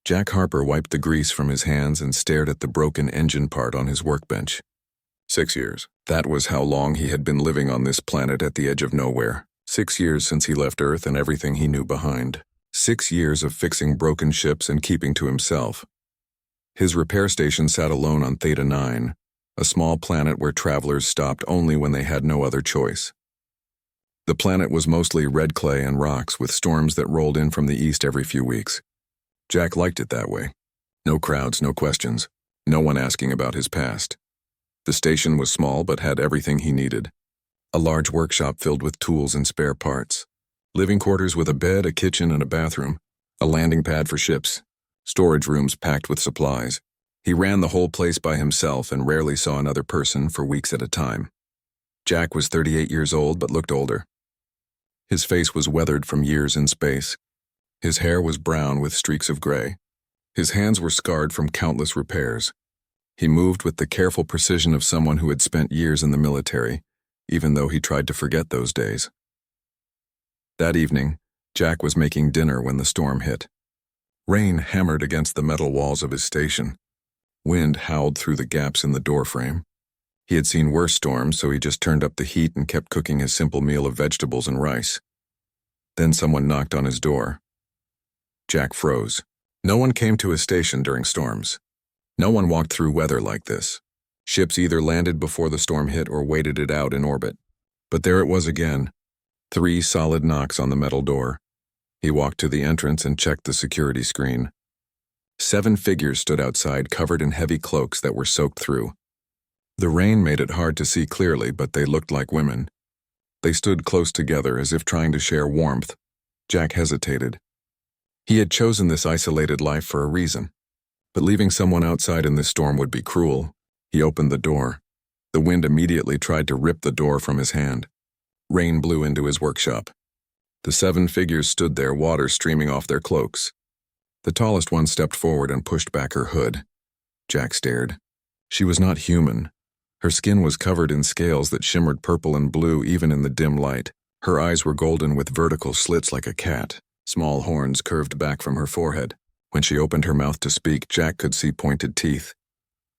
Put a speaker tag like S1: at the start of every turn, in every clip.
S1: Jack Harper wiped the grease from his hands and stared at the broken engine part on his workbench. 6 years. That was how long he had been living on this planet at the edge of nowhere. 6 years since he left Earth and everything he knew behind. 6 years of fixing broken ships and keeping to himself. His repair station sat alone on Theta 9, a small planet where travelers stopped only when they had no other choice. The planet was mostly red clay and rocks with storms that rolled in from the east every few weeks. Jack liked it that way. No crowds, no questions, no one asking about his past. The station was small but had everything he needed. A large workshop filled with tools and spare parts. Living quarters with a bed, a kitchen, and a bathroom. A landing pad for ships. Storage rooms packed with supplies. He ran the whole place by himself and rarely saw another person for weeks at a time. Jack was 38 years old but looked older. His face was weathered from years in space. His hair was brown with streaks of gray. His hands were scarred from countless repairs. He moved with the careful precision of someone who had spent years in the military, even though he tried to forget those days. That evening, Jack was making dinner when the storm hit. Rain hammered against the metal walls of his station. Wind howled through the gaps in the doorframe. He had seen worse storms, so he just turned up the heat and kept cooking his simple meal of vegetables and rice. Then someone knocked on his door. Jack froze. No one came to his station during storms. No one walked through weather like this. Ships either landed before the storm hit or waited it out in orbit. But there it was again. 3 solid knocks on the metal door. He walked to the entrance and checked the security screen. 7 figures stood outside covered in heavy cloaks that were soaked through. The rain made it hard to see clearly, but they looked like women. They stood close together as if trying to share warmth. Jack hesitated. He had chosen this isolated life for a reason. But leaving someone outside in this storm would be cruel. He opened the door. The wind immediately tried to rip the door from his hand. Rain blew into his workshop. The 7 figures stood there, water streaming off their cloaks. The tallest one stepped forward and pushed back her hood. Jack stared. She was not human. Her skin was covered in scales that shimmered purple and blue even in the dim light. Her eyes were golden with vertical slits like a cat. Small horns curved back from her forehead. When she opened her mouth to speak, Jack could see pointed teeth.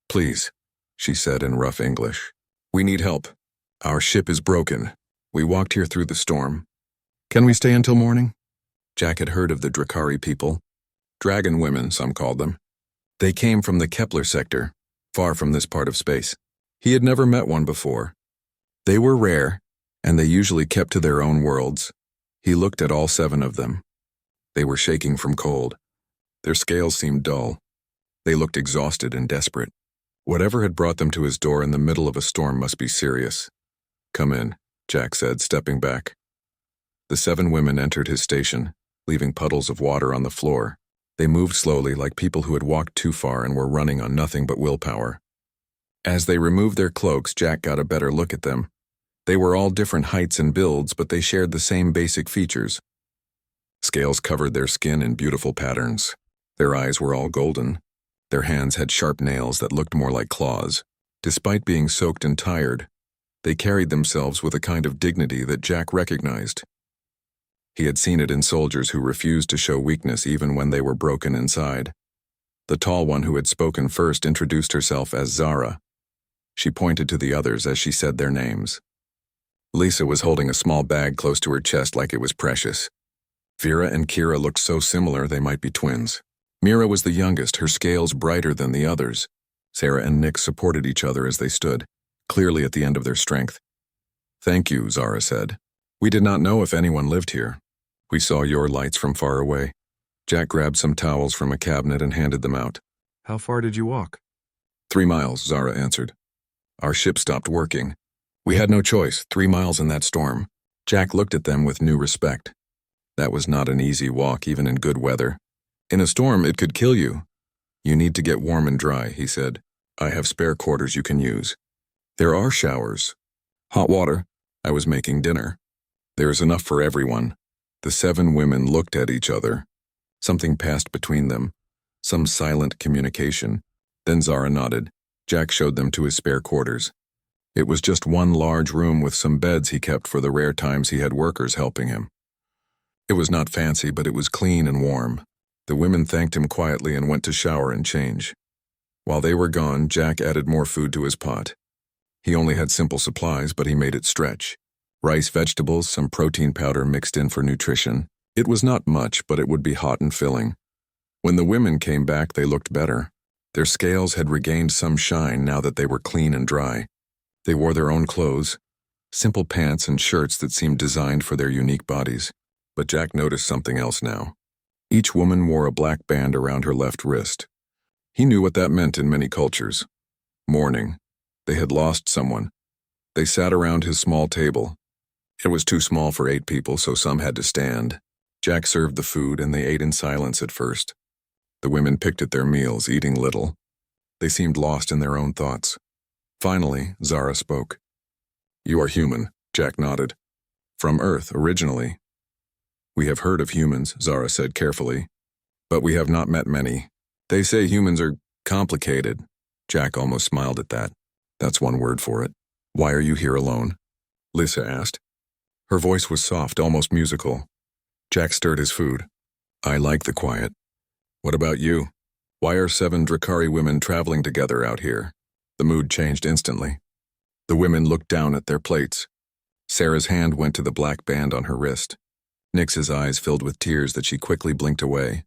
S1: "Please," she said in rough English. "We need help. Our ship is broken. We walked here through the storm. Can we stay until morning?" Jack had heard of the Drakari people. Dragon women, some called them. They came from the Kepler sector, far from this part of space. He had never met one before. They were rare, and they usually kept to their own worlds. He looked at all 7 of them. They were shaking from cold. Their scales seemed dull. They looked exhausted and desperate. Whatever had brought them to his door in the middle of a storm must be serious. "Come in," Jack said, stepping back. The 7 women entered his station, leaving puddles of water on the floor. They moved slowly like people who had walked too far and were running on nothing but willpower. As they removed their cloaks, Jack got a better look at them. They were all different heights and builds, but they shared the same basic features. Scales covered their skin in beautiful patterns. Their eyes were all golden. Their hands had sharp nails that looked more like claws. Despite being soaked and tired, they carried themselves with a kind of dignity that Jack recognized. He had seen it in soldiers who refused to show weakness even when they were broken inside. The tall one who had spoken first introduced herself as Zara. She pointed to the others as she said their names. Lisa was holding a small bag close to her chest like it was precious. Vera and Kira looked so similar they might be twins. Mira was the youngest, her scales brighter than the others. Sarah and Nick supported each other as they stood, clearly at the end of their strength. "Thank you," Zara said. "We did not know if anyone lived here. We saw your lights from far away." Jack grabbed some towels from a cabinet and handed them out. "How far did you walk?" 3 miles, Zara answered. "Our ship stopped working. We had no choice, 3 miles in that storm." Jack looked at them with new respect. That was not an easy walk, even in good weather. In a storm, it could kill you. "You need to get warm and dry," he said. "I have spare quarters you can use. There are showers. Hot water. I was making dinner. There is enough for everyone." The 7 women looked at each other. Something passed between them, some silent communication. Then Zara nodded. Jack showed them to his spare quarters. It was just one large room with some beds he kept for the rare times he had workers helping him. It was not fancy, but it was clean and warm. The women thanked him quietly and went to shower and change. While they were gone, Jack added more food to his pot. He only had simple supplies, but he made it stretch. Rice, vegetables, some protein powder mixed in for nutrition. It was not much, but it would be hot and filling. When the women came back, they looked better. Their scales had regained some shine now that they were clean and dry. They wore their own clothes, simple pants and shirts that seemed designed for their unique bodies. But Jack noticed something else now. Each woman wore a black band around her left wrist. He knew what that meant in many cultures. Mourning. They had lost someone. They sat around his small table. It was too small for 8 people, so some had to stand. Jack served the food, and they ate in silence at first. The women picked at their meals, eating little. They seemed lost in their own thoughts. Finally, Zara spoke. "You are human," Jack nodded. "From Earth, originally." "We have heard of humans," Zara said carefully. "But we have not met many. They say humans are complicated." Jack almost smiled at that. That's one word for it. "Why are you here alone?" Lissa asked. Her voice was soft, almost musical. Jack stirred his food. "I like the quiet. What about you? Why are 7 Drakari women traveling together out here?" The mood changed instantly. The women looked down at their plates. Sarah's hand went to the black band on her wrist. Nix's eyes filled with tears that she quickly blinked away.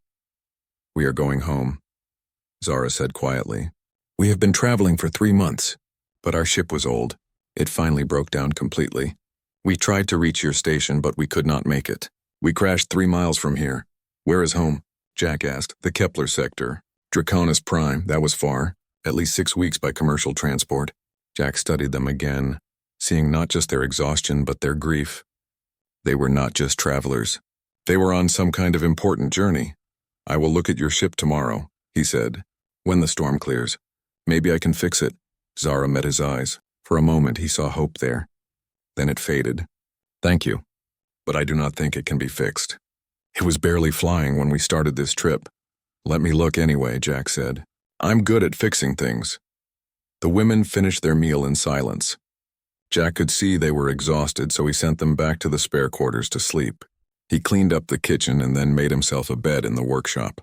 S1: "We are going home," Zara said quietly. "We have been traveling for 3 months, but our ship was old. It finally broke down completely. We tried to reach your station, but we could not make it. We crashed 3 miles from here." "Where is home?" Jack asked. "The Kepler sector. Draconis Prime, that was far. At least 6 weeks by commercial transport." Jack studied them again, seeing not just their exhaustion but their grief. They were not just travelers. They were on some kind of important journey. "I will look at your ship tomorrow," he said, "when the storm clears. Maybe I can fix it." Zara met his eyes. For a moment he saw hope there. Then it faded. "Thank you, but I do not think it can be fixed. It was barely flying when we started this trip." "Let me look anyway," Jack said. "I'm good at fixing things." The women finished their meal in silence. Jack could see they were exhausted, so he sent them back to the spare quarters to sleep. He cleaned up the kitchen and then made himself a bed in the workshop.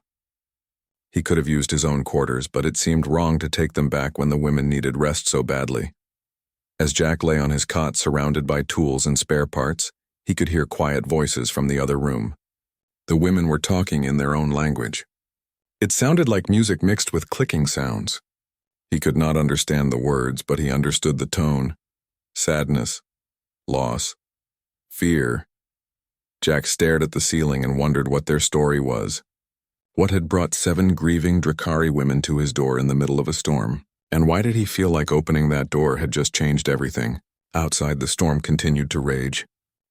S1: He could have used his own quarters, but it seemed wrong to take them back when the women needed rest so badly. As Jack lay on his cot surrounded by tools and spare parts, he could hear quiet voices from the other room. The women were talking in their own language. It sounded like music mixed with clicking sounds. He could not understand the words, but he understood the tone. Sadness, loss, fear. Jack stared at the ceiling and wondered what their story was. What had brought 7 grieving Drakari women to his door in the middle of a storm? And why did he feel like opening that door had just changed everything? Outside, the storm continued to rage.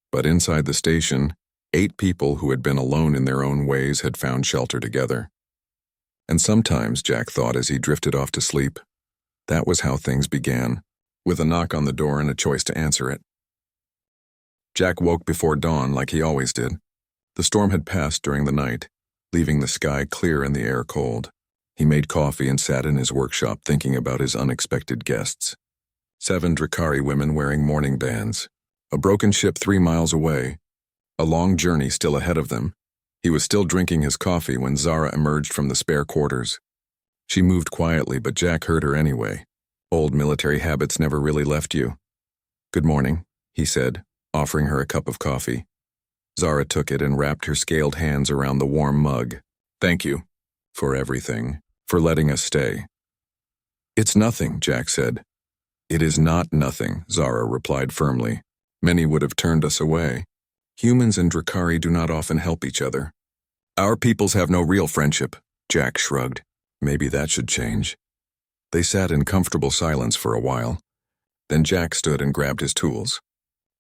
S1: But inside the station, 8 people who had been alone in their own ways had found shelter together. And sometimes, Jack thought as he drifted off to sleep, that was how things began, with a knock on the door and a choice to answer it. Jack woke before dawn like he always did. The storm had passed during the night, leaving the sky clear and the air cold. He made coffee and sat in his workshop thinking about his unexpected guests. 7 Drakari women wearing mourning bands. A broken ship 3 miles away. A long journey still ahead of them. He was still drinking his coffee when Zara emerged from the spare quarters. She moved quietly, but Jack heard her anyway. Old military habits never really left you. "Good morning," he said, offering her a cup of coffee. Zara took it and wrapped her scaled hands around the warm mug. "Thank you. For everything. For letting us stay." "It's nothing," Jack said. "It is not nothing," Zara replied firmly. "Many would have turned us away. Humans and Drakari do not often help each other. Our peoples have no real friendship." Jack shrugged. Maybe that should change. They sat in comfortable silence for a while. Then Jack stood and grabbed his tools.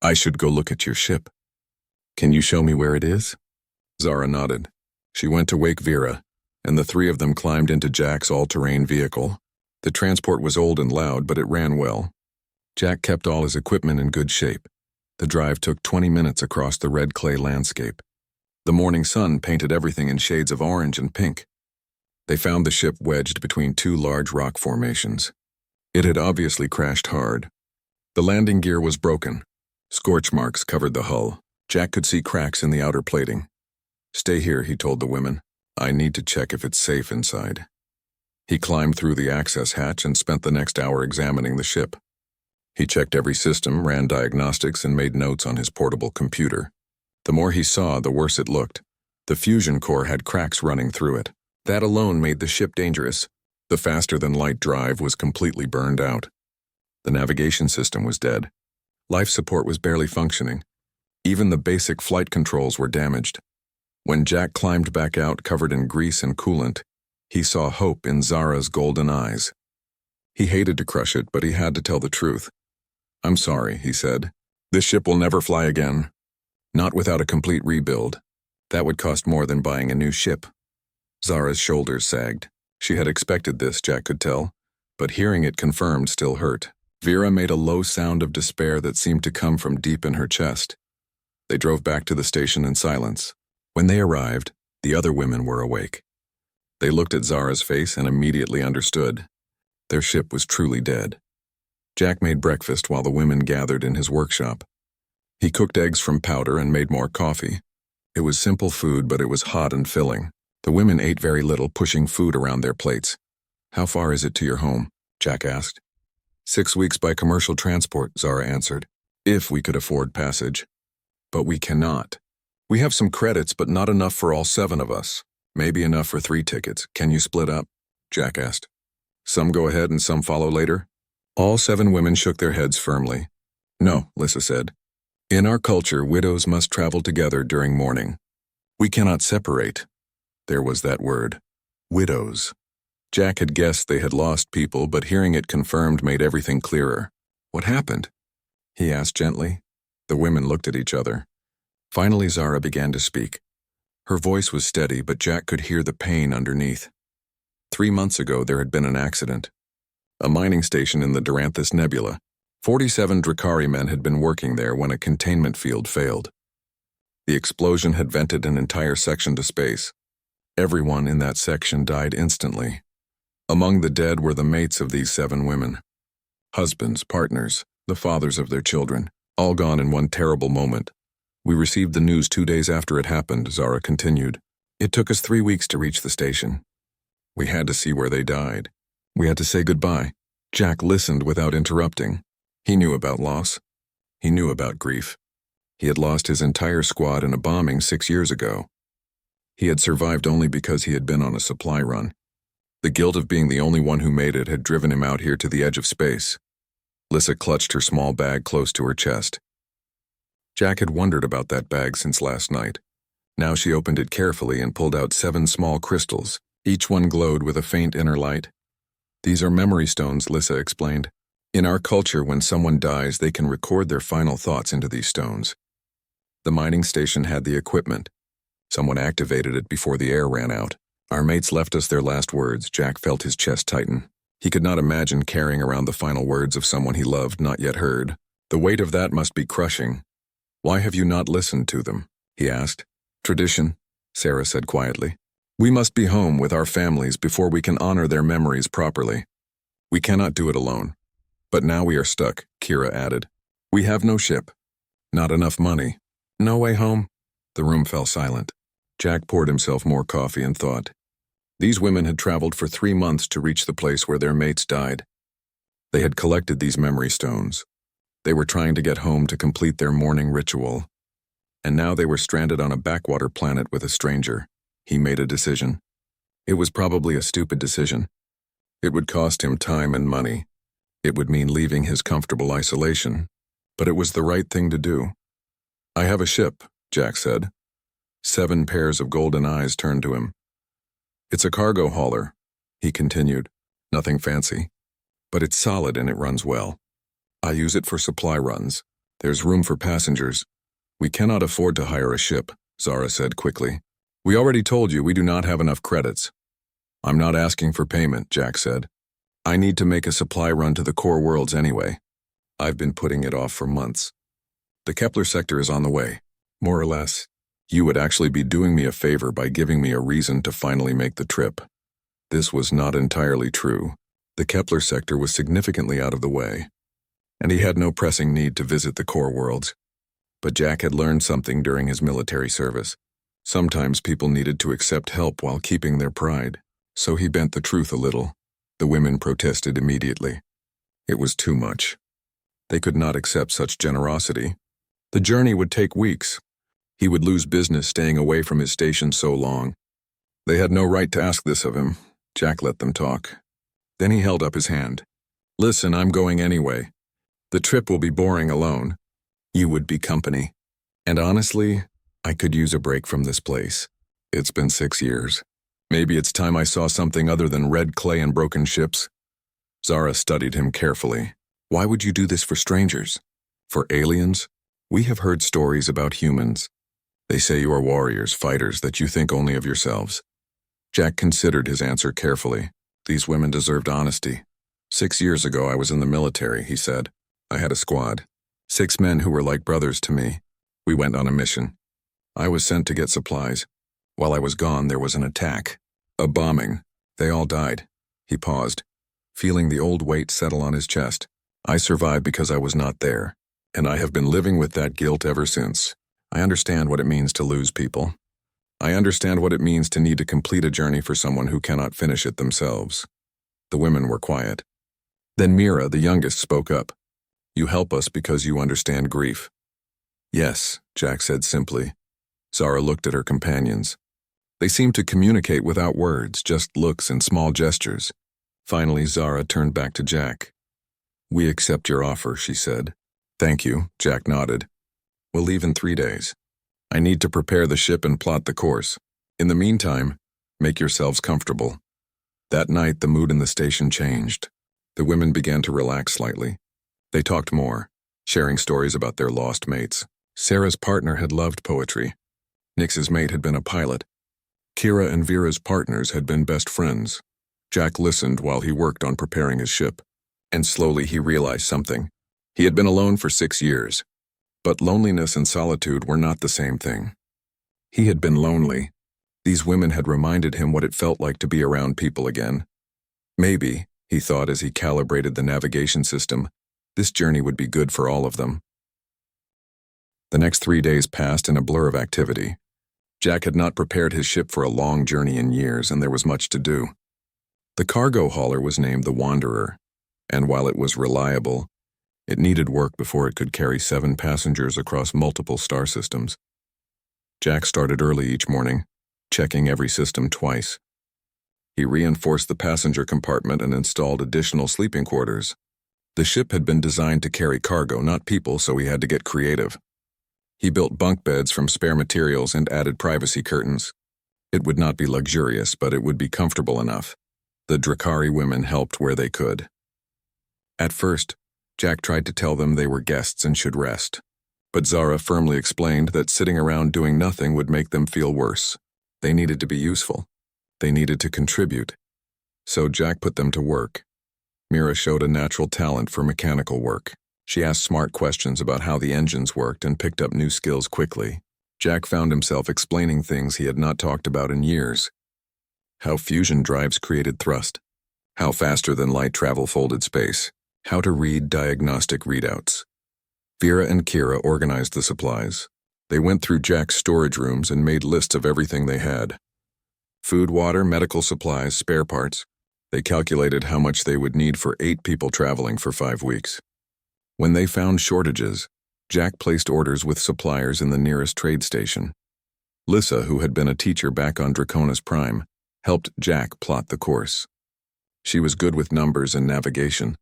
S1: "I should go look at your ship. Can you show me where it is?" Zara nodded. She went to wake Vera, and the 3 of them climbed into Jack's all-terrain vehicle. The transport was old and loud, but it ran well. Jack kept all his equipment in good shape. The drive took 20 minutes across the red clay landscape. The morning sun painted everything in shades of orange and pink. They found the ship wedged between 2 large rock formations. It had obviously crashed hard. The landing gear was broken. Scorch marks covered the hull. Jack could see cracks in the outer plating. "Stay here," he told the women. I need to check if it's safe inside. He climbed through the access hatch and spent the next hour examining the ship. He checked every system, ran diagnostics, and made notes on his portable computer. The more he saw, the worse it looked. The fusion core had cracks running through it. That alone made the ship dangerous. The faster-than-light drive was completely burned out. The navigation system was dead. Life support was barely functioning. Even the basic flight controls were damaged. When Jack climbed back out covered in grease and coolant, he saw hope in Zara's golden eyes. He hated to crush it, but he had to tell the truth. "I'm sorry," he said. "This ship will never fly again. Not without a complete rebuild. That would cost more than buying a new ship." Zara's shoulders sagged. She had expected this, Jack could tell, but hearing it confirmed still hurt. Vera made a low sound of despair that seemed to come from deep in her chest. They drove back to the station in silence. When they arrived, the other women were awake. They looked at Zara's face and immediately understood. Their ship was truly dead. Jack made breakfast while the women gathered in his workshop. He cooked eggs from powder and made more coffee. It was simple food, but it was hot and filling. The women ate very little, pushing food around their plates. "How far is it to your home?" Jack asked. 6 weeks by commercial transport, Zara answered. "If we could afford passage. But we cannot. We have some credits, but not enough for all 7 of us. Maybe enough for 3 tickets. Can you split up?" Jack asked. "Some go ahead and some follow later?" All 7 women shook their heads firmly. "No," Lissa said. "In our culture, widows must travel together during mourning. We cannot separate." There was that word. Widows. Jack had guessed they had lost people, but hearing it confirmed made everything clearer. "What happened?" he asked gently. The women looked at each other. Finally, Zara began to speak. Her voice was steady, but Jack could hear the pain underneath. 3 months ago, there had been an accident. A mining station in the Duranthus Nebula. 47 Drakari men had been working there when a containment field failed. The explosion had vented an entire section to space. Everyone in that section died instantly. Among the dead were the mates of these 7 women. Husbands, partners, the fathers of their children, all gone in one terrible moment. "We received the news 2 days after it happened," Zara continued. "It took us 3 weeks to reach the station. We had to see where they died. We had to say goodbye." Jack listened without interrupting. He knew about loss. He knew about grief. He had lost his entire squad in a bombing 6 years ago. He had survived only because he had been on a supply run. The guilt of being the only one who made it had driven him out here to the edge of space. Lissa clutched her small bag close to her chest. Jack had wondered about that bag since last night. Now she opened it carefully and pulled out 7 small crystals. Each one glowed with a faint inner light. "These are memory stones," Lissa explained. "In our culture, when someone dies, they can record their final thoughts into these stones." The mining station had the equipment. Someone activated it before the air ran out. "Our mates left us their last words." Jack felt his chest tighten. He could not imagine carrying around the final words of someone he loved, not yet heard. The weight of that must be crushing. "Why have you not listened to them?" he asked. "Tradition," Sarah said quietly. "We must be home with our families before we can honor their memories properly. We cannot do it alone. But now we are stuck," Kira added. "We have no ship. Not enough money. No way home." The room fell silent. Jack poured himself more coffee and thought. These women had traveled for 3 months to reach the place where their mates died. They had collected these memory stones. They were trying to get home to complete their mourning ritual. And now they were stranded on a backwater planet with a stranger. He made a decision. It was probably a stupid decision. It would cost him time and money. It would mean leaving his comfortable isolation. But it was the right thing to do. "I have a ship," Jack said. 7 pairs of golden eyes turned to him. "It's a cargo hauler," he continued. "Nothing fancy. But it's solid and it runs well. I use it for supply runs. There's room for passengers. We cannot afford to hire a ship," Zara said quickly. "We already told you we do not have enough credits." "I'm not asking for payment," Jack said. "I need to make a supply run to the core worlds anyway. I've been putting it off for months. The Kepler sector is on the way. More or less, you would actually be doing me a favor by giving me a reason to finally make the trip." This was not entirely true. The Kepler sector was significantly out of the way, and he had no pressing need to visit the core worlds. But Jack had learned something during his military service. Sometimes people needed to accept help while keeping their pride, so he bent the truth a little. The women protested immediately. It was too much. They could not accept such generosity. The journey would take weeks. He would lose business staying away from his station so long. They had no right to ask this of him. Jack let them talk. Then he held up his hand. Listen, I'm going anyway. The trip will be boring alone. You would be company. And honestly, I could use a break from this place. It's been 6 years. Maybe it's time I saw something other than red clay and broken ships. Zara studied him carefully. Why would you do this for strangers? For aliens? We have heard stories about humans. They say you are warriors, fighters, that you think only of yourselves. Jack considered his answer carefully. These women deserved honesty. 6 years ago I was in the military, he said. I had a squad. 6 men who were like brothers to me. We went on a mission. I was sent to get supplies. While I was gone, there was an attack. A bombing. They all died. He paused, feeling the old weight settle on his chest. I survived because I was not there, and I have been living with that guilt ever since. I understand what it means to lose people. I understand what it means to need to complete a journey for someone who cannot finish it themselves. The women were quiet. Then Mira, the youngest, spoke up. You help us because you understand grief. Yes, Jack said simply. Zara looked at her companions. They seemed to communicate without words, just looks and small gestures. Finally, Zara turned back to Jack. We accept your offer, she said. Thank you, Jack nodded. We'll leave in 3 days. I need to prepare the ship and plot the course. In the meantime, make yourselves comfortable. That night, the mood in the station changed. The women began to relax slightly. They talked more, sharing stories about their lost mates. Sarah's partner had loved poetry. Nix's mate had been a pilot. Kira and Vera's partners had been best friends. Jack listened while he worked on preparing his ship. And slowly he realized something. He had been alone for 6 years. But loneliness and solitude were not the same thing. He had been lonely. These women had reminded him what it felt like to be around people again. Maybe, he thought as he calibrated the navigation system, this journey would be good for all of them. The next 3 days passed in a blur of activity. Jack had not prepared his ship for a long journey in years, and there was much to do. The cargo hauler was named the Wanderer, and while it was reliable, it needed work before it could carry 7 passengers across multiple star systems. Jack started early each morning, checking every system twice. He reinforced the passenger compartment and installed additional sleeping quarters. The ship had been designed to carry cargo, not people, so he had to get creative. He built bunk beds from spare materials and added privacy curtains. It would not be luxurious, but it would be comfortable enough. The Drakari women helped where they could. At first, Jack tried to tell them they were guests and should rest. But Zara firmly explained that sitting around doing nothing would make them feel worse. They needed to be useful. They needed to contribute. So Jack put them to work. Mira showed a natural talent for mechanical work. She asked smart questions about how the engines worked and picked up new skills quickly. Jack found himself explaining things he had not talked about in years. How fusion drives created thrust. How faster-than-light travel folded space. How to read diagnostic readouts. Vera and Kira organized the supplies. They went through Jack's storage rooms and made lists of everything they had. Food, water, medical supplies, spare parts. They calculated how much they would need for 8 people traveling for 5 weeks. When they found shortages, Jack placed orders with suppliers in the nearest trade station. Lissa, who had been a teacher back on Draconis Prime, helped Jack plot the course. She was good with numbers and navigation.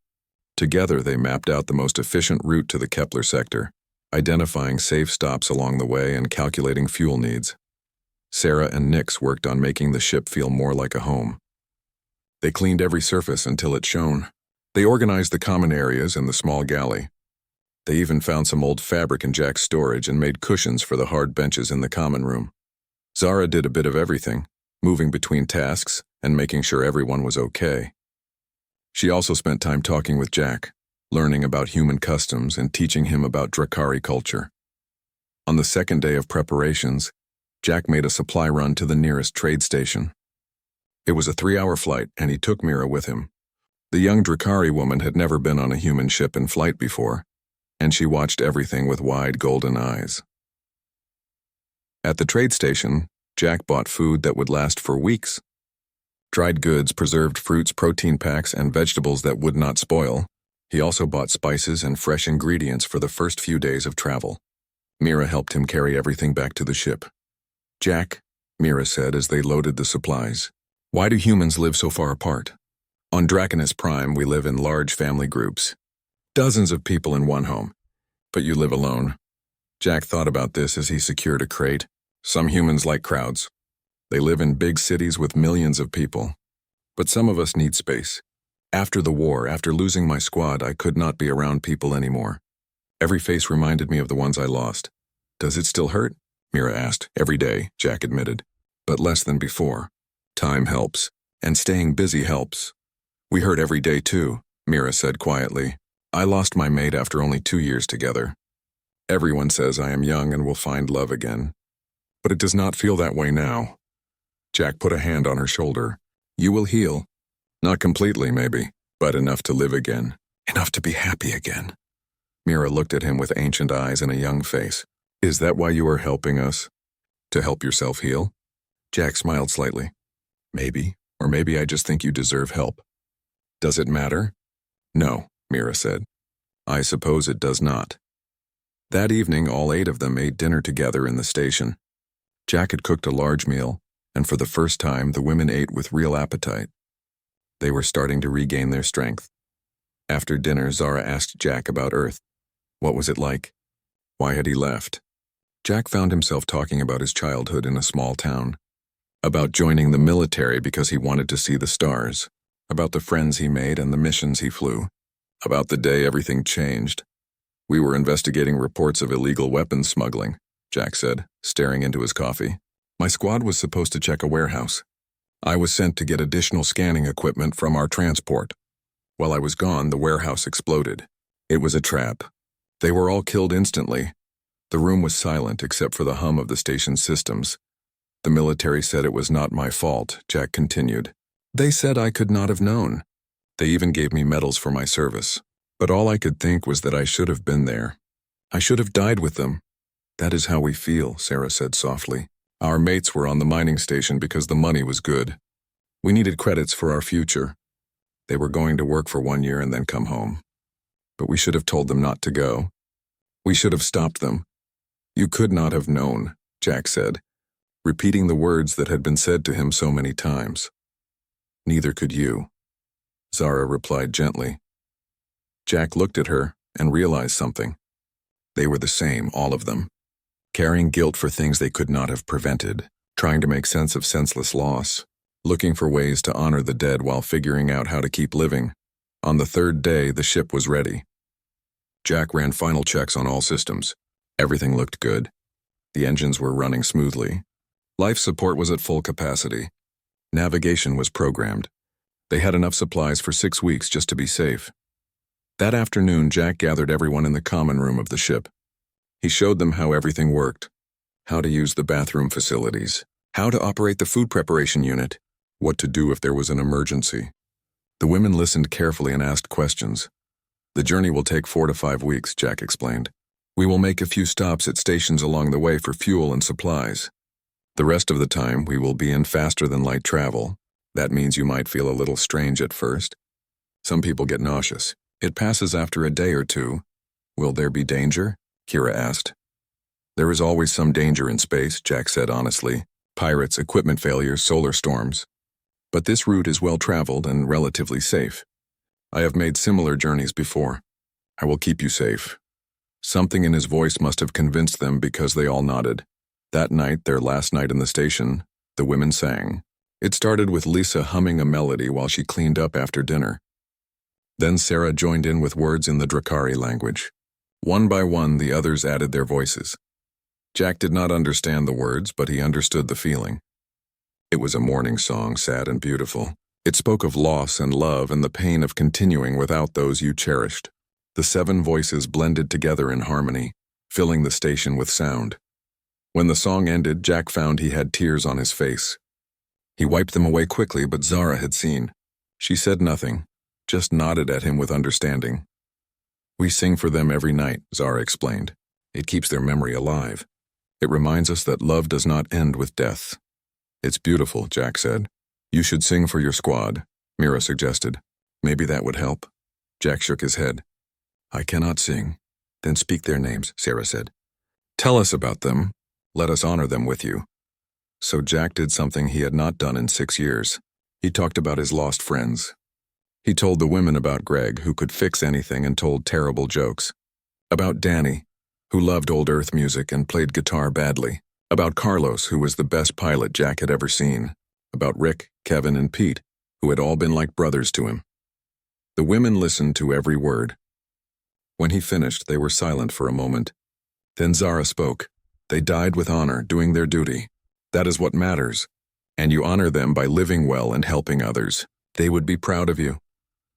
S1: Together, they mapped out the most efficient route to the Kepler sector, identifying safe stops along the way and calculating fuel needs. Sarah and Nix worked on making the ship feel more like a home. They cleaned every surface until it shone. They organized the common areas and the small galley. They even found some old fabric in Jack's storage and made cushions for the hard benches in the common room. Zara did a bit of everything, moving between tasks and making sure everyone was okay. She also spent time talking with Jack, learning about human customs and teaching him about Drakari culture. On the second day of preparations, Jack made a supply run to the nearest trade station. It was a 3-hour flight, and he took Mira with him. The young Drakari woman had never been on a human ship in flight before, and she watched everything with wide golden eyes. At the trade station, Jack bought food that would last for weeks. Dried goods, preserved fruits, protein packs, and vegetables that would not spoil. He also bought spices and fresh ingredients for the first few days of travel. Mira helped him carry everything back to the ship. "Jack," Mira said as they loaded the supplies, "why do humans live so far apart? On Draconis Prime, we live in large family groups. Dozens of people in one home. But you live alone." Jack thought about this as he secured a crate. Some humans like crowds. They live in big cities with millions of people. But some of us need space. After the war, after losing my squad, I could not be around people anymore. Every face reminded me of the ones I lost. "Does it still hurt?" Mira asked. "Every day," Jack admitted. "But less than before. Time helps. And staying busy helps." "We hurt every day too," Mira said quietly. "I lost my mate after only 2 years together. Everyone says I am young and will find love again. But it does not feel that way now." Jack put a hand on her shoulder. "You will heal. Not completely, maybe, but enough to live again. Enough to be happy again." Mira looked at him with ancient eyes and a young face. "Is that why you are helping us? To help yourself heal?" Jack smiled slightly. "Maybe, or maybe I just think you deserve help." "Does it matter?" "No," Mira said. "I suppose it does not." That evening, all 8 of them ate dinner together in the station. Jack had cooked a large meal, and for the first time, the women ate with real appetite. They were starting to regain their strength. After dinner, Zara asked Jack about Earth. What was it like? Why had he left? Jack found himself talking about his childhood in a small town. About joining the military because he wanted to see the stars. About the friends he made and the missions he flew. About the day everything changed. "We were investigating reports of illegal weapons smuggling," Jack said, staring into his coffee. "My squad was supposed to check a warehouse. I was sent to get additional scanning equipment from our transport. While I was gone, the warehouse exploded. It was a trap. They were all killed instantly. The room was silent except for the hum of the station's systems. The military said it was not my fault," Jack continued. "They said I could not have known. They even gave me medals for my service. But all I could think was that I should have been there. I should have died with them." "That is how we feel," Sarah said softly. "Our mates were on the mining station because the money was good. We needed credits for our future. They were going to work for 1 year and then come home. But we should have told them not to go. We should have stopped them." "You could not have known," Jack said, repeating the words that had been said to him so many times. "Neither could you," Zara replied gently. Jack looked at her and realized something. They were the same, all of them. Carrying guilt for things they could not have prevented, trying to make sense of senseless loss, looking for ways to honor the dead while figuring out how to keep living. On the 3rd day, the ship was ready. Jack ran final checks on all systems. Everything looked good. The engines were running smoothly. Life support was at full capacity. Navigation was programmed. They had enough supplies for 6 weeks just to be safe. That afternoon, Jack gathered everyone in the common room of the ship. He showed them how everything worked, how to use the bathroom facilities, how to operate the food preparation unit, what to do if there was an emergency. The women listened carefully and asked questions. "The journey will take 4 to 5 weeks," Jack explained. "We will make a few stops at stations along the way for fuel and supplies. The rest of the time, we will be in faster-than-light travel. That means you might feel a little strange at first. Some people get nauseous. It passes after a day or 2. Will there be danger?" Kira asked. "There is always some danger in space," Jack said honestly. "Pirates, equipment failures, solar storms. But this route is well-traveled and relatively safe. I have made similar journeys before. I will keep you safe." Something in his voice must have convinced them because they all nodded. That night, their last night in the station, the women sang. It started with Lisa humming a melody while she cleaned up after dinner. Then Sarah joined in with words in the Drakari language. One by one, the others added their voices. Jack did not understand the words, but he understood the feeling. It was a mourning song, sad and beautiful. It spoke of loss and love and the pain of continuing without those you cherished. The 7 voices blended together in harmony, filling the station with sound. When the song ended, Jack found he had tears on his face. He wiped them away quickly, but Zara had seen. She said nothing, just nodded at him with understanding. "We sing for them every night," Zara explained. "It keeps their memory alive. It reminds us that love does not end with death. It's beautiful, Jack said. You should sing for your squad, Mira suggested. Maybe that would help. Jack shook his head. I cannot sing. Then speak their names, Sarah said. Tell us about them. Let us honor them with you. So Jack did something he had not done in 6 years. He talked about his lost friends. He told the women about Greg, who could fix anything and told terrible jokes. About Danny, who loved old Earth music and played guitar badly. About Carlos, who was the best pilot Jack had ever seen. About Rick, Kevin, and Pete, who had all been like brothers to him. The women listened to every word. When he finished, they were silent for a moment. Then Zara spoke. They died with honor, doing their duty. That is what matters. And you honor them by living well and helping others. They would be proud of you.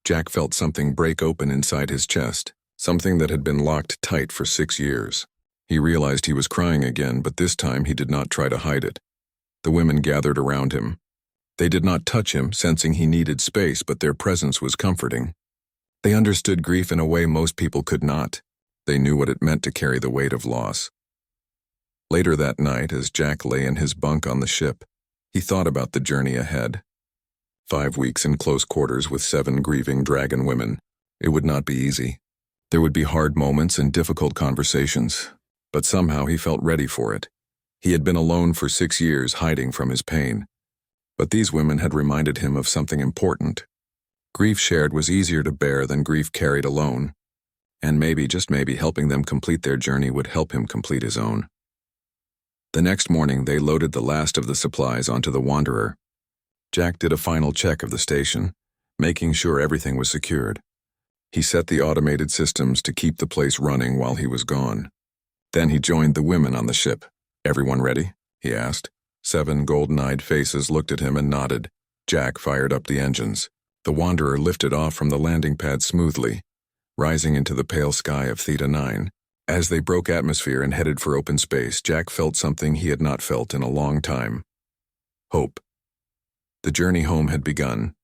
S1: Jack felt something break open inside his chest, something that had been locked tight for 6 years. He realized he was crying again, but this time he did not try to hide it. The women gathered around him. They did not touch him, sensing he needed space, but their presence was comforting. They understood grief in a way most people could not. They knew what it meant to carry the weight of loss. Later that night, as Jack lay in his bunk on the ship, he thought about the journey ahead. 5 weeks in close quarters with 7 grieving dragon women. It would not be easy. There would be hard moments and difficult conversations, but somehow he felt ready for it. He had been alone for 6 years, hiding from his pain. But these women had reminded him of something important. Grief shared was easier to bear than grief carried alone, and maybe, just maybe, helping them complete their journey would help him complete his own. The next morning, they loaded the last of the supplies onto the Wanderer. Jack did a final check of the station, making sure everything was secured. He set the automated systems to keep the place running while he was gone. Then he joined the women on the ship. Everyone ready? He asked. 7 golden-eyed faces looked at him and nodded. Jack fired up the engines. The Wanderer lifted off from the landing pad smoothly, rising into the pale sky of Theta 9. As they broke atmosphere and headed for open space, Jack felt something he had not felt in a long time. Hope. The journey home had begun.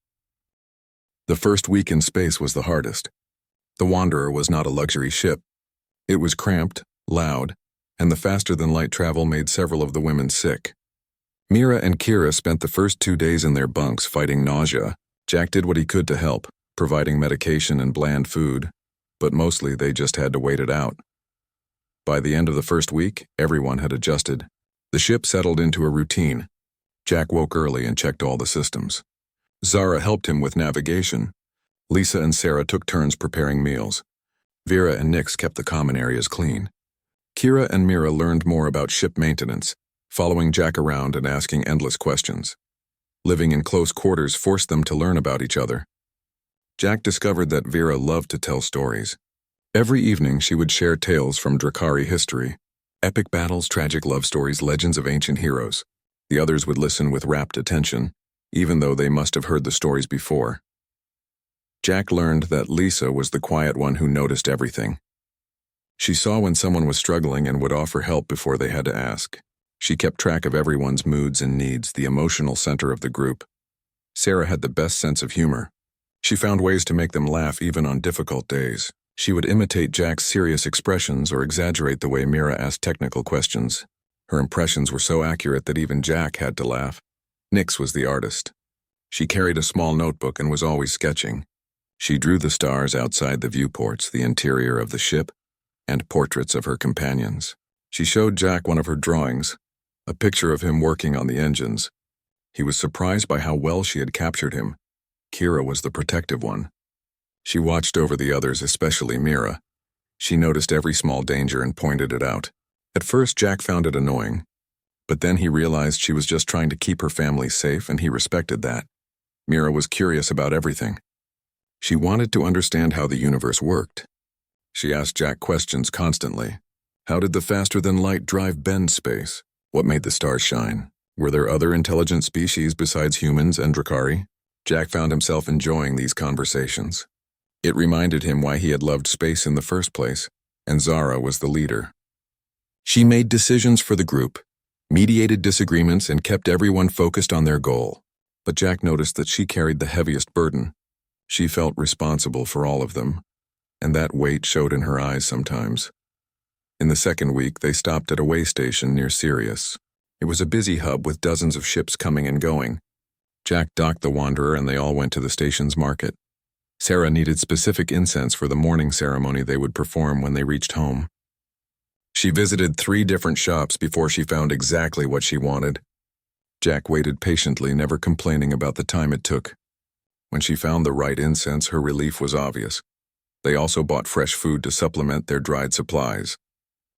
S1: The first week in space was the hardest. The Wanderer was not a luxury ship. It was cramped, loud, and the faster-than-light travel made several of the women sick. Mira and Kira spent the first 2 days in their bunks fighting nausea. Jack did what he could to help, providing medication and bland food, but mostly they just had to wait it out. By the end of the first week, everyone had adjusted. The ship settled into a routine. Jack woke early and checked all the systems. Zara helped him with navigation. Lisa and Sarah took turns preparing meals. Vera and Nix kept the common areas clean. Kira and Mira learned more about ship maintenance, following Jack around and asking endless questions. Living in close quarters forced them to learn about each other. Jack discovered that Vera loved to tell stories. Every evening she would share tales from Drakari history. Epic battles, tragic love stories, legends of ancient heroes. The others would listen with rapt attention, even though they must have heard the stories before. Jack learned that Lisa was the quiet one who noticed everything. She saw when someone was struggling and would offer help before they had to ask. She kept track of everyone's moods and needs, the emotional center of the group. Sarah had the best sense of humor. She found ways to make them laugh even on difficult days. She would imitate Jack's serious expressions or exaggerate the way Mira asked technical questions. Her impressions were so accurate that even Jack had to laugh. Nix was the artist. She carried a small notebook and was always sketching. She drew the stars outside the viewports, the interior of the ship, and portraits of her companions. She showed Jack one of her drawings, a picture of him working on the engines. He was surprised by how well she had captured him. Kira was the protective one. She watched over the others, especially Mira. She noticed every small danger and pointed it out. At first, Jack found it annoying, but then he realized she was just trying to keep her family safe, and he respected that. Mira was curious about everything. She wanted to understand how the universe worked. She asked Jack questions constantly. How did the faster-than-light drive bend space? What made the stars shine? Were there other intelligent species besides humans and Drakari? Jack found himself enjoying these conversations. It reminded him why he had loved space in the first place, and Zara was the leader. She made decisions for the group, mediated disagreements, and kept everyone focused on their goal. But Jack noticed that she carried the heaviest burden. She felt responsible for all of them, and that weight showed in her eyes sometimes. In the second week, they stopped at a way station near Sirius. It was a busy hub with dozens of ships coming and going. Jack docked the Wanderer and they all went to the station's market. Sarah needed specific incense for the morning ceremony they would perform when they reached home. She visited 3 different shops before she found exactly what she wanted. Jack waited patiently, never complaining about the time it took. When she found the right incense, her relief was obvious. They also bought fresh food to supplement their dried supplies.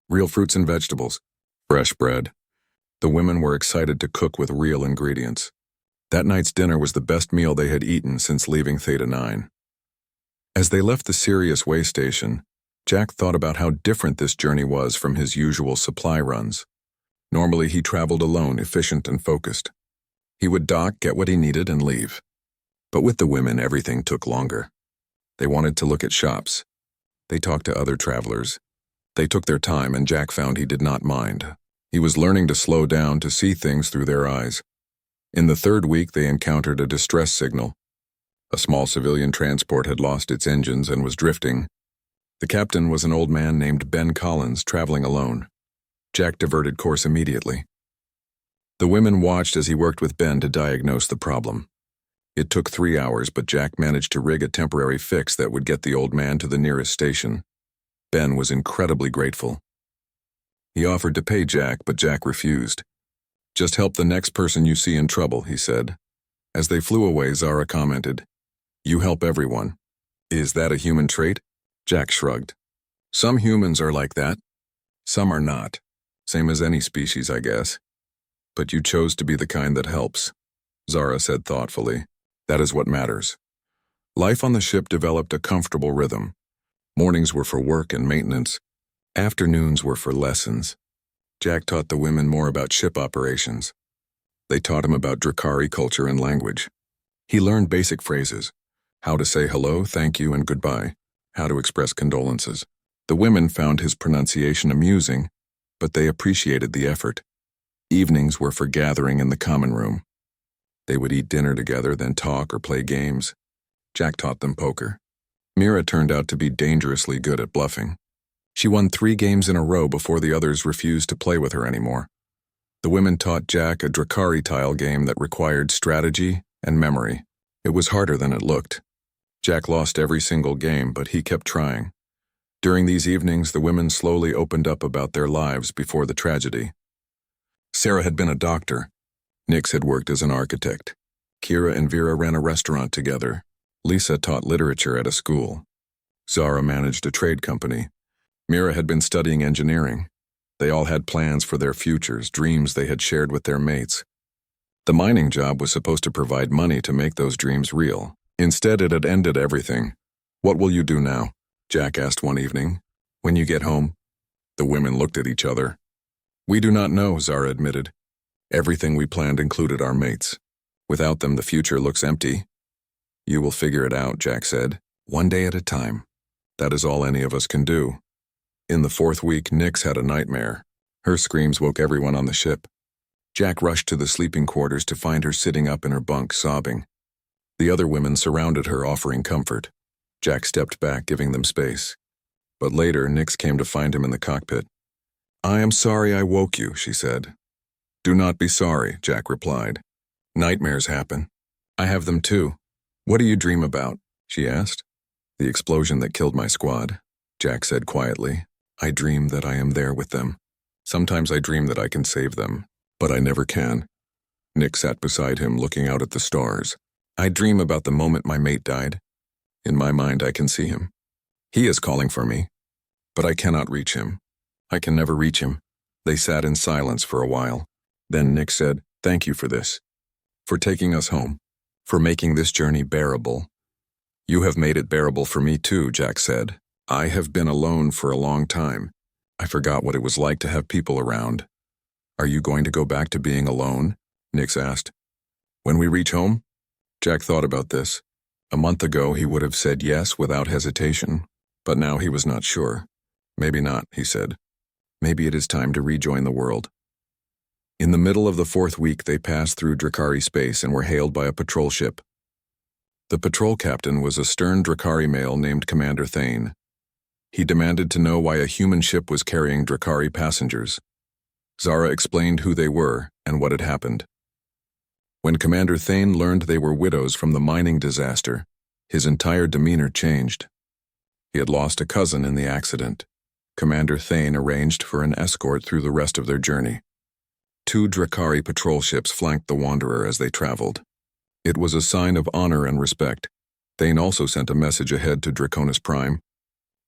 S1: Real fruits and vegetables. Fresh bread. The women were excited to cook with real ingredients. That night's dinner was the best meal they had eaten since leaving Theta 9. As they left the Sirius way station, Jack thought about how different this journey was from his usual supply runs. Normally, he traveled alone, efficient and focused. He would dock, get what he needed, and leave. But with the women, everything took longer. They wanted to look at shops. They talked to other travelers. They took their time, and Jack found he did not mind. He was learning to slow down, to see things through their eyes. In the 3rd week, they encountered a distress signal. A small civilian transport had lost its engines and was drifting. The captain was an old man named Ben Collins, traveling alone. Jack diverted course immediately. The women watched as he worked with Ben to diagnose the problem. It took 3 hours, but Jack managed to rig a temporary fix that would get the old man to the nearest station. Ben was incredibly grateful. He offered to pay Jack, but Jack refused. "Just help the next person you see in trouble," he said. As they flew away, Zara commented, "You help everyone. Is that a human trait?" Jack shrugged. "Some humans are like that. Some are not. Same as any species, I guess. But you chose to be the kind that helps," Zara said thoughtfully. "That is what matters." Life on the ship developed a comfortable rhythm. Mornings were for work and maintenance. Afternoons were for lessons. Jack taught the women more about ship operations. They taught him about Drakari culture and language. He learned basic phrases: how to say hello, thank you, and goodbye, how to express condolences. The women found his pronunciation amusing, but they appreciated the effort. Evenings were for gathering in the common room. They would eat dinner together, then talk or play games. Jack taught them poker. Mira turned out to be dangerously good at bluffing. She won 3 games in a row before the others refused to play with her anymore. The women taught Jack a Drakari tile game that required strategy and memory. It was harder than it looked. Jack lost every single game, but he kept trying. During these evenings, the women slowly opened up about their lives before the tragedy. Sarah had been a doctor. Nix had worked as an architect. Kira and Vera ran a restaurant together. Lisa taught literature at a school. Zara managed a trade company. Mira had been studying engineering. They all had plans for their futures, dreams they had shared with their mates. The mining job was supposed to provide money to make those dreams real. Instead, it had ended everything. "What will you do now?" Jack asked one evening. "When you get home?" The women looked at each other. "We do not know," Zara admitted. "Everything we planned included our mates. Without them, the future looks empty." "You will figure it out," Jack said. "One day at a time. That is all any of us can do." In the 4th week, Nix had a nightmare. Her screams woke everyone on the ship. Jack rushed to the sleeping quarters to find her sitting up in her bunk, sobbing. The other women surrounded her, offering comfort. Jack stepped back, giving them space. But later, Nix came to find him in the cockpit. "I am sorry I woke you," she said. "Do not be sorry," Jack replied. "Nightmares happen. I have them too." "What do you dream about?" she asked. "The explosion that killed my squad," Jack said quietly. "I dream that I am there with them. Sometimes I dream that I can save them, but I never can." Nick sat beside him, looking out at the stars. "I dream about the moment my mate died. In my mind, I can see him. He is calling for me, but I cannot reach him. I can never reach him." They sat in silence for a while. Then Nick said, "Thank you for this. For taking us home. For making this journey bearable." "You have made it bearable for me too," Jack said. "I have been alone for a long time. I forgot what it was like to have people around." "Are you going to go back to being alone?" Nix asked. "When we reach home?" Jack thought about this. A month ago, he would have said yes without hesitation, but now he was not sure. "Maybe not," he said. "Maybe it is time to rejoin the world." In the middle of the 4th week, they passed through Drakari space and were hailed by a patrol ship. The patrol captain was a stern Drakari male named Commander Thane. He demanded to know why a human ship was carrying Drakari passengers. Zara explained who they were, and what had happened. When Commander Thane learned they were widows from the mining disaster, his entire demeanor changed. He had lost a cousin in the accident. Commander Thane arranged for an escort through the rest of their journey. 2 Drakari patrol ships flanked the Wanderer as they traveled. It was a sign of honor and respect. Thane also sent a message ahead to Draconis Prime,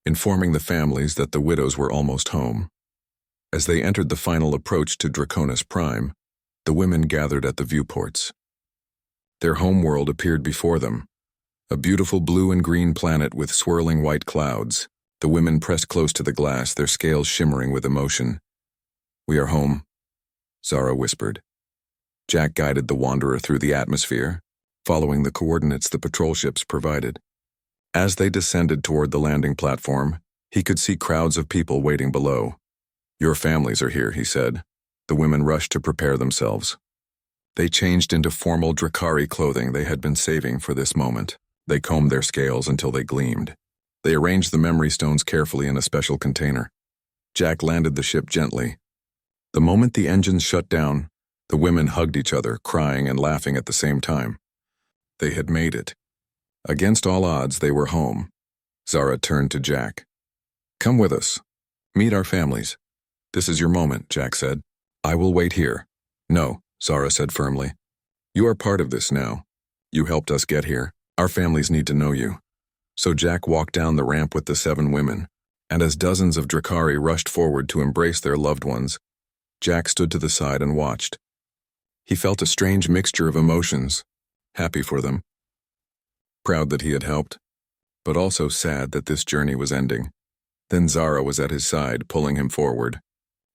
S1: informing the families that the widows were almost home. As they entered the final approach to Draconis Prime, the women gathered at the viewports. Their homeworld appeared before them, a beautiful blue and green planet with swirling white clouds. The women pressed close to the glass, their scales shimmering with emotion. "We are home," Zara whispered. Jack guided the Wanderer through the atmosphere, following the coordinates the patrol ships provided. As they descended toward the landing platform, he could see crowds of people waiting below. "Your families are here," he said. The women rushed to prepare themselves. They changed into formal Drakari clothing they had been saving for this moment. They combed their scales until they gleamed. They arranged the memory stones carefully in a special container. Jack landed the ship gently. The moment the engines shut down, the women hugged each other, crying and laughing at the same time. They had made it. Against all odds, they were home. Zara turned to Jack. "Come with us. Meet our families. This is your moment," Jack said. "I will wait here." "No," Zara said firmly. "You are part of this now. You helped us get here. Our families need to know you." So Jack walked down the ramp with the 7 women, and as dozens of Drakari rushed forward to embrace their loved ones, Jack stood to the side and watched. He felt a strange mixture of emotions, happy for them, proud that he had helped, but also sad that this journey was ending. Then Zara was at his side, pulling him forward.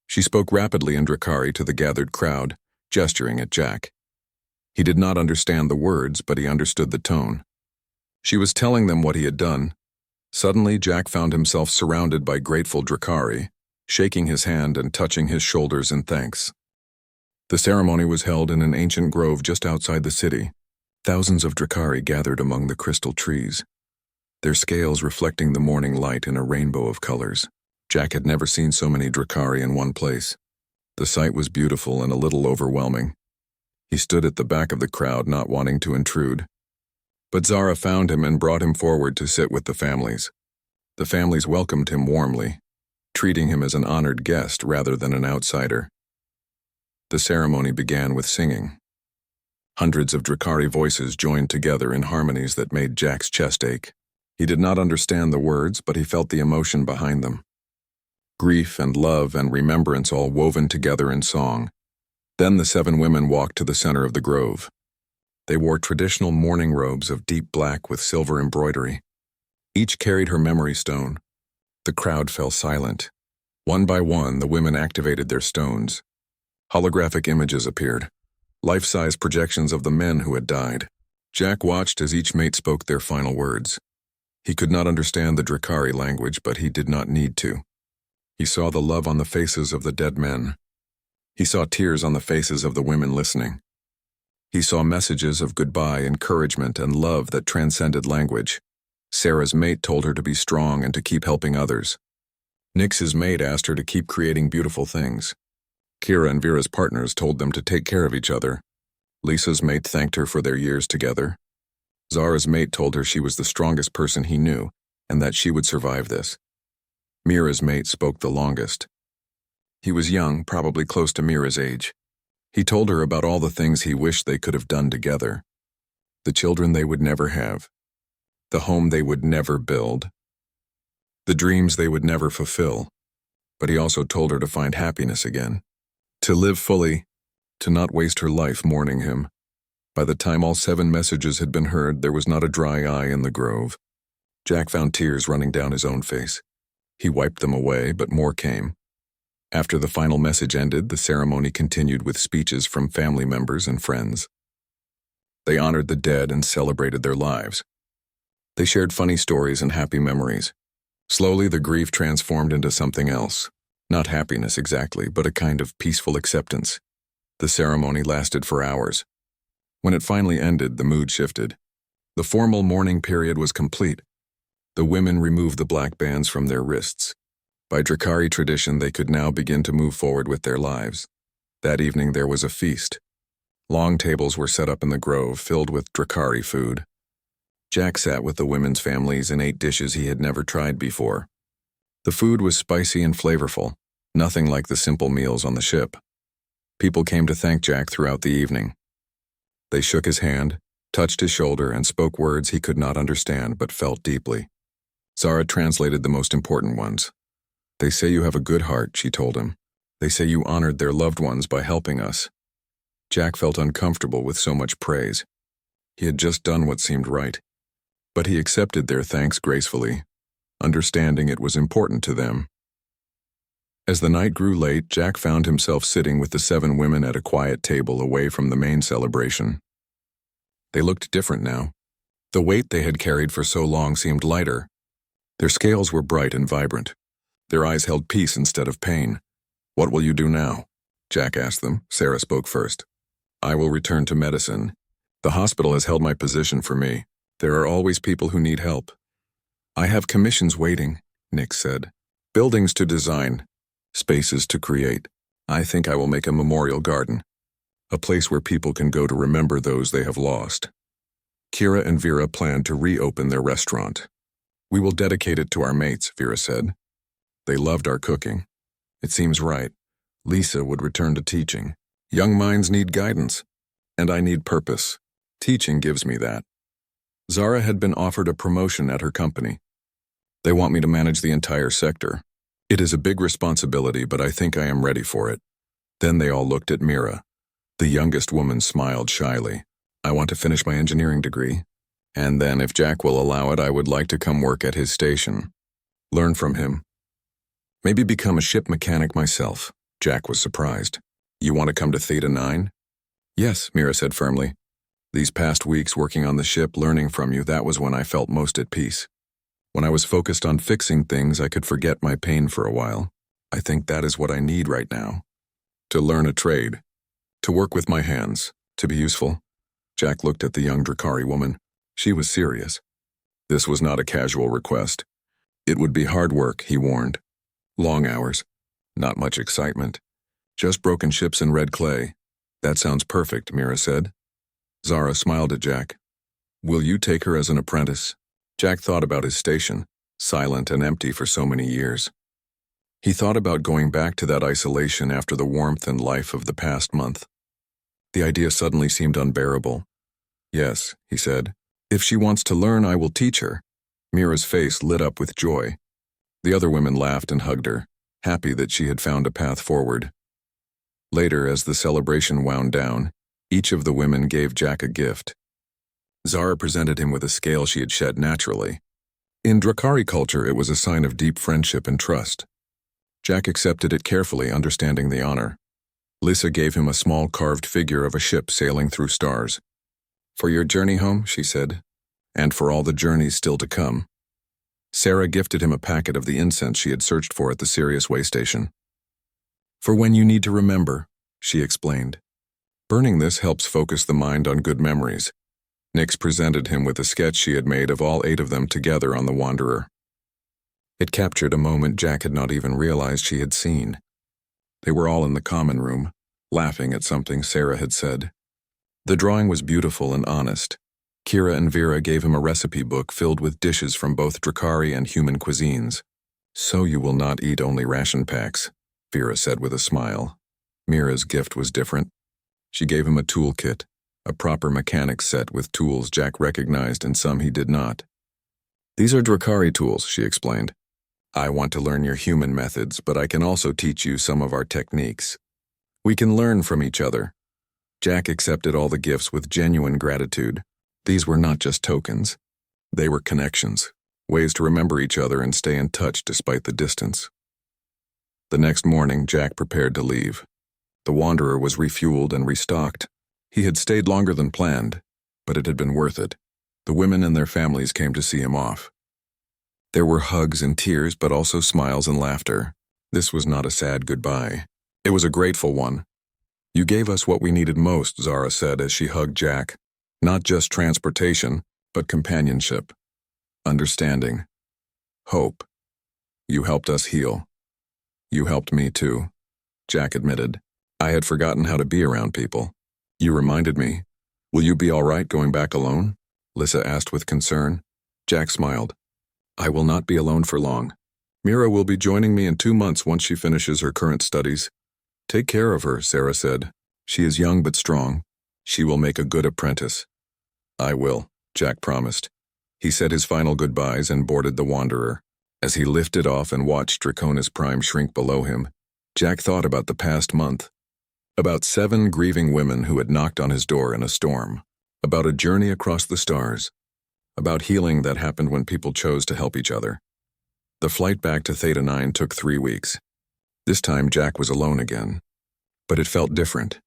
S1: She spoke rapidly in Drakari to the gathered crowd, gesturing at Jack. He did not understand the words, but he understood the tone. She was telling them what he had done. Suddenly, Jack found himself surrounded by grateful Drakari, shaking his hand and touching his shoulders in thanks. The ceremony was held in an ancient grove just outside the city. Thousands of Drakari gathered among the crystal trees, their scales reflecting the morning light in a rainbow of colors. Jack had never seen so many Drakari in one place. The sight was beautiful and a little overwhelming. He stood at the back of the crowd, not wanting to intrude. But Zara found him and brought him forward to sit with the families. The families welcomed him warmly, treating him as an honored guest rather than an outsider. The ceremony began with singing. Hundreds of Drakari voices joined together in harmonies that made Jack's chest ache. He did not understand the words, but he felt the emotion behind them. Grief and love and remembrance all woven together in song. Then the 7 women walked to the center of the grove. They wore traditional mourning robes of deep black with silver embroidery. Each carried her memory stone. The crowd fell silent. One by one, the women activated their stones. Holographic images appeared, life-size projections of the men who had died. Jack watched as each mate spoke their final words. He could not understand the Drakari language, but he did not need to. He saw the love on the faces of the dead men. He saw tears on the faces of the women listening. He saw messages of goodbye, encouragement, and love that transcended language. Sarah's mate told her to be strong and to keep helping others. Nix's mate asked her to keep creating beautiful things. Kira and Vera's partners told them to take care of each other. Lisa's mate thanked her for their years together. Zara's mate told her she was the strongest person he knew and that she would survive this. Mira's mate spoke the longest. He was young, probably close to Mira's age. He told her about all the things he wished they could have done together. The children they would never have. The home they would never build. The dreams they would never fulfill. But he also told her to find happiness again. To live fully, to not waste her life mourning him. By the time all 7 messages had been heard, there was not a dry eye in the grove. Jack found tears running down his own face. He wiped them away, but more came. After the final message ended, the ceremony continued with speeches from family members and friends. They honored the dead and celebrated their lives. They shared funny stories and happy memories. Slowly, the grief transformed into something else. Not happiness exactly, but a kind of peaceful acceptance. The ceremony lasted for hours. When it finally ended, the mood shifted. The formal mourning period was complete. The women removed the black bands from their wrists. By Drakari tradition, they could now begin to move forward with their lives. That evening there was a feast. Long tables were set up in the grove, filled with Drakari food. Jack sat with the women's families and ate dishes he had never tried before. The food was spicy and flavorful, nothing like the simple meals on the ship. People came to thank Jack throughout the evening. They shook his hand, touched his shoulder, and spoke words he could not understand but felt deeply. Zara translated the most important ones. "They say you have a good heart," she told him. "They say you honored their loved ones by helping us." Jack felt uncomfortable with so much praise. He had just done what seemed right. But he accepted their thanks gracefully, understanding it was important to them. As the night grew late, Jack found himself sitting with the 7 women at a quiet table away from the main celebration. They looked different now. The weight they had carried for so long seemed lighter. Their scales were bright and vibrant. Their eyes held peace instead of pain. "What will you do now?" Jack asked them. Sarah spoke first. "I will return to medicine. The hospital has held my position for me. There are always people who need help." "I have commissions waiting," Nick said. "Buildings to design, spaces to create. I think I will make a memorial garden, a place where people can go to remember those they have lost." Kira and Vera planned to reopen their restaurant. "We will dedicate it to our mates," Vera said. "They loved our cooking. It seems right. Lisa would return to teaching. Young minds need guidance, and I need purpose. Teaching gives me that." Zara had been offered a promotion at her company. "They want me to manage the entire sector. It is a big responsibility, but I think I am ready for it." Then they all looked at Mira. The youngest woman smiled shyly. "I want to finish my engineering degree, and then, if Jack will allow it, I would like to come work at his station. Learn from him. Maybe become a ship mechanic myself." Jack was surprised. "You want to come to Theta 9? "Yes," Mira said firmly. "These past weeks working on the ship, learning from you, that was when I felt most at peace. When I was focused on fixing things, I could forget my pain for a while. I think that is what I need right now. To learn a trade. To work with my hands. To be useful." Jack looked at the young Drakari woman. She was serious. This was not a casual request. It would be hard work, he warned. Long hours. Not much excitement. Just broken ships and red clay. "That sounds perfect," Mira said. Zara smiled at Jack. "Will you take her as an apprentice?" Jack thought about his station, silent and empty for so many years. He thought about going back to that isolation after the warmth and life of the past month. The idea suddenly seemed unbearable. "Yes," he said. "If she wants to learn, I will teach her." Mira's face lit up with joy. The other women laughed and hugged her, happy that she had found a path forward. Later, as the celebration wound down, each of the women gave Jack a gift. Zara presented him with a scale she had shed naturally. In Drakari culture, it was a sign of deep friendship and trust. Jack accepted it carefully, understanding the honor. Lisa gave him a small carved figure of a ship sailing through stars. "For your journey home," she said, "and for all the journeys still to come." Sarah gifted him a packet of the incense she had searched for at the Sirius way station. "For when you need to remember," she explained. Burning this helps focus the mind on good memories. Nix presented him with a sketch she had made of all 8 of them together on the Wanderer. It captured a moment Jack had not even realized she had seen. They were all in the common room, laughing at something Sarah had said. The drawing was beautiful and honest. Kira and Vera gave him a recipe book filled with dishes from both Drakari and human cuisines. "So you will not eat only ration packs," Vera said with a smile. Mira's gift was different. She gave him a toolkit, a proper mechanic's set with tools Jack recognized and some he did not. "These are Drakari tools," she explained. "I want to learn your human methods, but I can also teach you some of our techniques. We can learn from each other." Jack accepted all the gifts with genuine gratitude. These were not just tokens. They were connections, ways to remember each other and stay in touch despite the distance. The next morning, Jack prepared to leave. The Wanderer was refueled and restocked. He had stayed longer than planned, but it had been worth it. The women and their families came to see him off. There were hugs and tears, but also smiles and laughter. This was not a sad goodbye. It was a grateful one. "You gave us what we needed most," Zara said as she hugged Jack. "Not just transportation, but companionship, understanding, hope. You helped us heal. You helped me too," Jack admitted. I had forgotten how to be around people. You reminded me. Will you be all right going back alone? Lissa asked with concern. Jack smiled. I will not be alone for long. Mira will be joining me in 2 months once she finishes her current studies. Take care of her, Sarah said. She is young but strong. She will make a good apprentice. I will, Jack promised. He said his final goodbyes and boarded the Wanderer. As he lifted off and watched Draconis Prime shrink below him, Jack thought about the past month. About 7 grieving women who had knocked on his door in a storm. About a journey across the stars. About healing that happened when people chose to help each other. The flight back to Theta 9 took 3 weeks. This time Jack was alone again. But it felt different.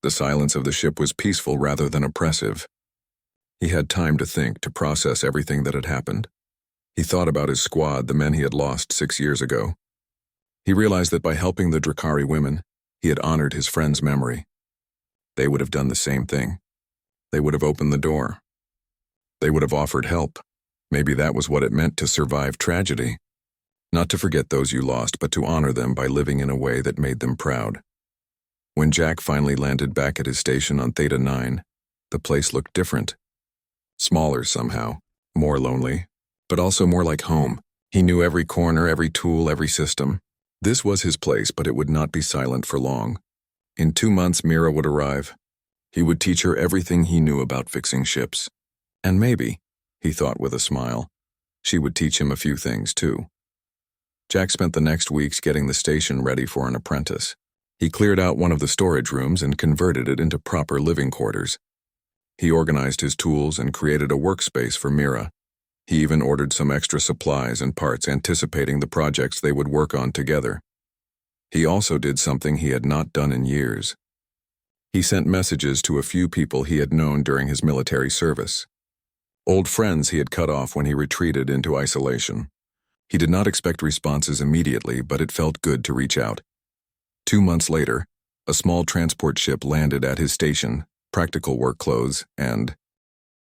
S1: The silence of the ship was peaceful rather than oppressive. He had time to think, to process everything that had happened. He thought about his squad, the men he had lost 6 years ago. He realized that by helping the Drakari women, he had honored his friend's memory. They would have done the same thing. They would have opened the door. They would have offered help. Maybe that was what it meant to survive tragedy. Not to forget those you lost, but to honor them by living in a way that made them proud. When Jack finally landed back at his station on Theta 9, the place looked different. Smaller somehow, more lonely, but also more like home. He knew every corner, every tool, every system. This was his place, but it would not be silent for long. In 2 months, Mira would arrive. He would teach her everything he knew about fixing ships. And maybe, he thought with a smile, she would teach him a few things too. Jack spent the next weeks getting the station ready for an apprentice. He cleared out one of the storage rooms and converted it into proper living quarters. He organized his tools and created a workspace for Mira. He even ordered some extra supplies and parts anticipating the projects they would work on together. He also did something he had not done in years. He sent messages to a few people he had known during his military service. Old friends he had cut off when he retreated into isolation. He did not expect responses immediately, but it felt good to reach out. 2 months later, a small transport ship landed at his station, practical work clothes, and